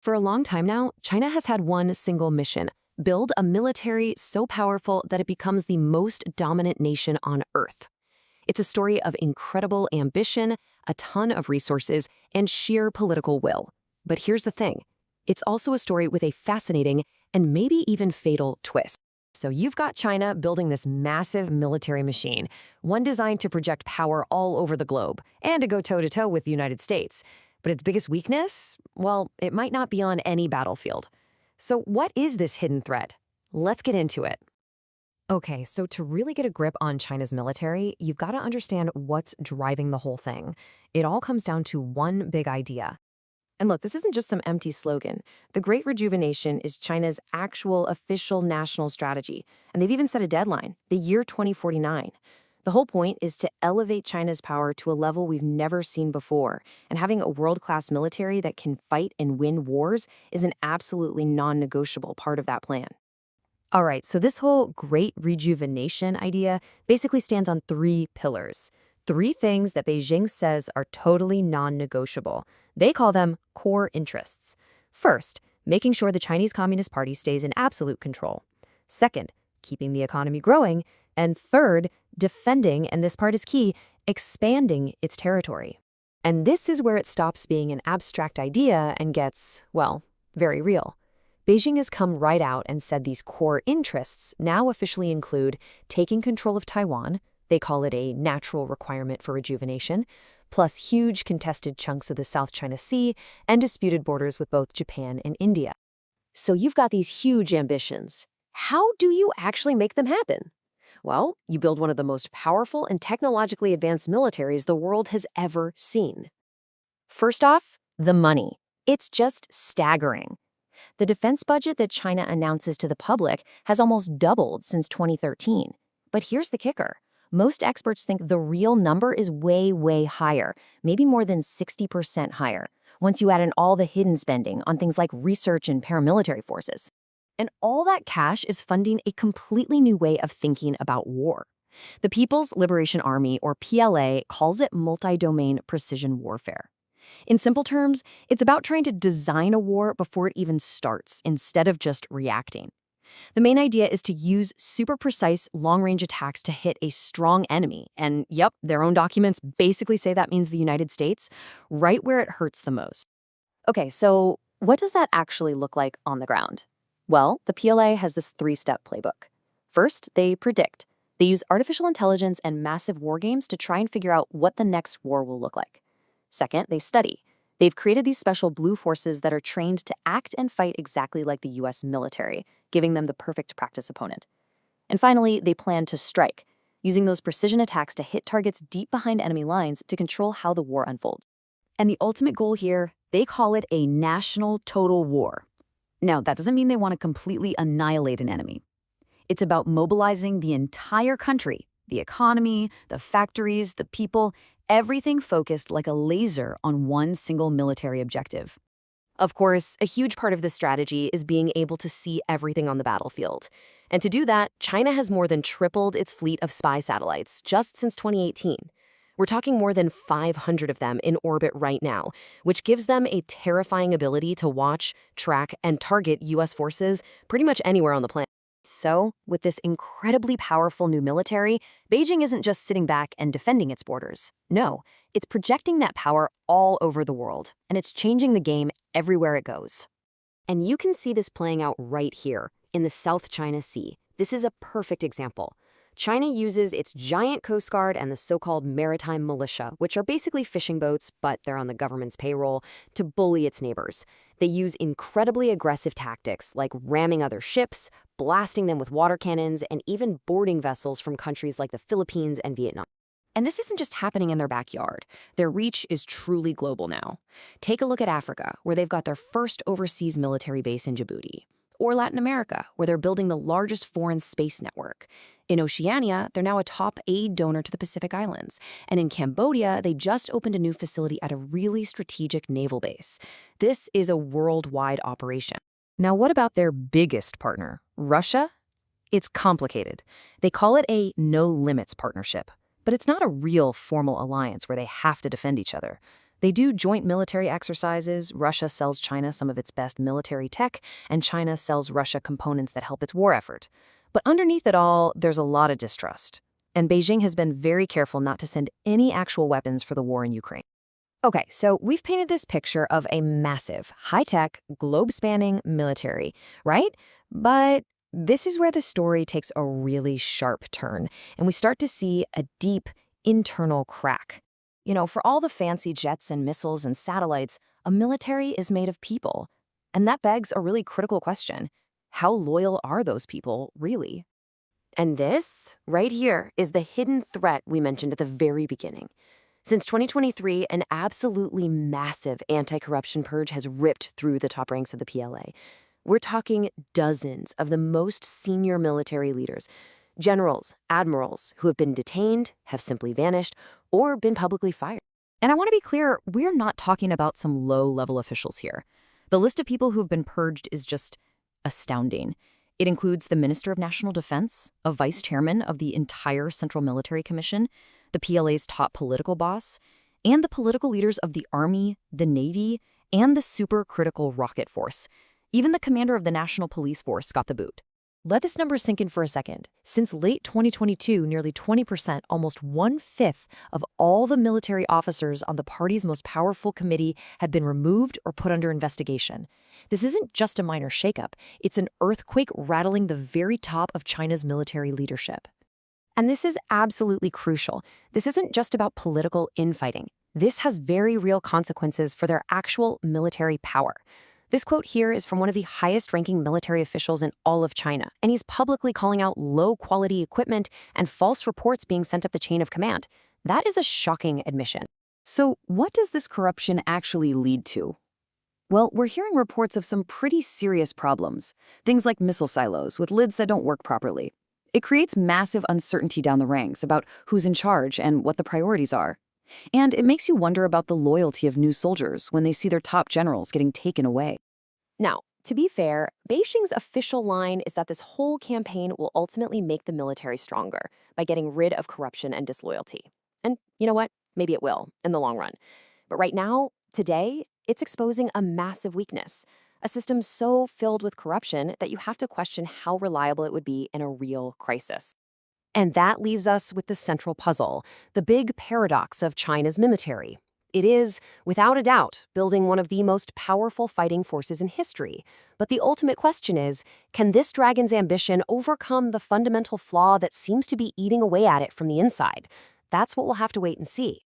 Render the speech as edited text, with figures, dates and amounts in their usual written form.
For a long time now, China has had one single mission: build a military so powerful that it becomes the most dominant nation on Earth. It's a story of incredible ambition, a ton of resources, and sheer political will. But here's the thing. It's also a story with a fascinating and maybe even fatal twist. So you've got China building this massive military machine, one designed to project power all over the globe and to go toe-to-toe with the United States. But its biggest weakness? Well, it might not be on any battlefield. So what is this hidden threat? Let's get into it. Okay, so to really get a grip on China's military, you've got to understand what's driving the whole thing. It all comes down to one big idea. And look, this isn't just some empty slogan. The Great Rejuvenation is China's actual official national strategy, and they've even set a deadline, the year 2049. The whole point is to elevate China's power to a level we've never seen before, and having a world-class military that can fight and win wars is an absolutely non-negotiable part of that plan. All right, so this whole Great Rejuvenation idea basically stands on three pillars. Three things that Beijing says are totally non-negotiable. They call them core interests. First, making sure the Chinese Communist Party stays in absolute control. Second, keeping the economy growing. And third, defending, and this part is key, expanding its territory. And this is where it stops being an abstract idea and gets, well, very real. Beijing has come right out and said these core interests now officially include taking control of Taiwan, they call it a natural requirement for rejuvenation, plus huge contested chunks of the South China Sea and disputed borders with both Japan and India. So you've got these huge ambitions. How do you actually make them happen? Well, you build one of the most powerful and technologically advanced militaries the world has ever seen. First off, the money. It's just staggering. The defense budget that China announces to the public has almost doubled since 2013. But here's the kicker. Most experts think the real number is way, way higher, maybe more than 60% higher, once you add in all the hidden spending on things like research and paramilitary forces. And all that cash is funding a completely new way of thinking about war. The People's Liberation Army, or PLA, calls it multi-domain precision warfare. In simple terms, it's about trying to design a war before it even starts, instead of just reacting. The main idea is to use super precise long-range attacks to hit a strong enemy, and yep, their own documents basically say that means the United States, right where it hurts the most. Okay, so what does that actually look like on the ground? Well, the PLA has this three-step playbook. First, they predict. They use artificial intelligence and massive war games to try and figure out what the next war will look like. Second, they study. They've created these special blue forces that are trained to act and fight exactly like the US military, giving them the perfect practice opponent. And finally, they plan to strike, using those precision attacks to hit targets deep behind enemy lines to control how the war unfolds. And the ultimate goal here, they call it a national total war. Now, that doesn't mean they want to completely annihilate an enemy. It's about mobilizing the entire country, the economy, the factories, the people, everything focused like a laser on one single military objective. Of course, a huge part of this strategy is being able to see everything on the battlefield. And to do that, China has more than tripled its fleet of spy satellites just since 2018. We're talking more than 500 of them in orbit right now, which gives them a terrifying ability to watch, track, and target US forces pretty much anywhere on the planet. So, with this incredibly powerful new military, Beijing isn't just sitting back and defending its borders. No, it's projecting that power all over the world, and it's changing the game everywhere it goes. And you can see this playing out right here, in the South China Sea. This is a perfect example. China uses its giant Coast Guard and the so-called maritime militia, which are basically fishing boats, but they're on the government's payroll, to bully its neighbors. They use incredibly aggressive tactics like ramming other ships, blasting them with water cannons, and even boarding vessels from countries like the Philippines and Vietnam. And this isn't just happening in their backyard. Their reach is truly global now. Take a look at Africa, where they've got their first overseas military base in Djibouti. Or Latin America, where they're building the largest foreign space network. In Oceania, they're now a top aid donor to the Pacific Islands. And in Cambodia, they just opened a new facility at a really strategic naval base. This is a worldwide operation. Now, what about their biggest partner, Russia? It's complicated. They call it a no-limits partnership. But it's not a real formal alliance where they have to defend each other. They do joint military exercises. Russia sells China some of its best military tech, and China sells Russia components that help its war effort. But underneath it all, there's a lot of distrust. And Beijing has been very careful not to send any actual weapons for the war in Ukraine. Okay, so we've painted this picture of a massive, high-tech, globe-spanning military, right? But this is where the story takes a really sharp turn, and we start to see a deep internal crack. For all the fancy jets and missiles and satellites, a military is made of people. And that begs a really critical question. How loyal are those people, really? And this, right here, is the hidden threat we mentioned at the very beginning. Since 2023, an absolutely massive anti-corruption purge has ripped through the top ranks of the PLA. We're talking dozens of the most senior military leaders, generals, admirals, who have been detained, have simply vanished, or been publicly fired. And I want to be clear, we're not talking about some low-level officials here. The list of people who've been purged is just astounding. It includes the Minister of National Defense, a vice chairman of the entire Central Military Commission, the PLA's top political boss, and the political leaders of the Army, the Navy, and the supercritical rocket force. Even the commander of the National Police Force got the boot. Let this number sink in for a second. Since late 2022, nearly 20%, almost 1/5 of all the military officers on the party's most powerful committee have been removed or put under investigation. This isn't just a minor shakeup. It's an earthquake rattling the very top of China's military leadership. And this is absolutely crucial. This isn't just about political infighting. This has very real consequences for their actual military power. This quote here is from one of the highest-ranking military officials in all of China, and he's publicly calling out low-quality equipment and false reports being sent up the chain of command. That is a shocking admission. So what does this corruption actually lead to? Well, we're hearing reports of some pretty serious problems. Things like missile silos with lids that don't work properly. It creates massive uncertainty down the ranks about who's in charge and what the priorities are. And it makes you wonder about the loyalty of new soldiers when they see their top generals getting taken away. Now, to be fair, Beijing's official line is that this whole campaign will ultimately make the military stronger by getting rid of corruption and disloyalty. And you know what? Maybe it will in the long run. But right now, today, it's exposing a massive weakness, a system so filled with corruption that you have to question how reliable it would be in a real crisis. And that leaves us with the central puzzle, the big paradox of China's military. It is, without a doubt, building one of the most powerful fighting forces in history. But the ultimate question is, can this dragon's ambition overcome the fundamental flaw that seems to be eating away at it from the inside? That's what we'll have to wait and see.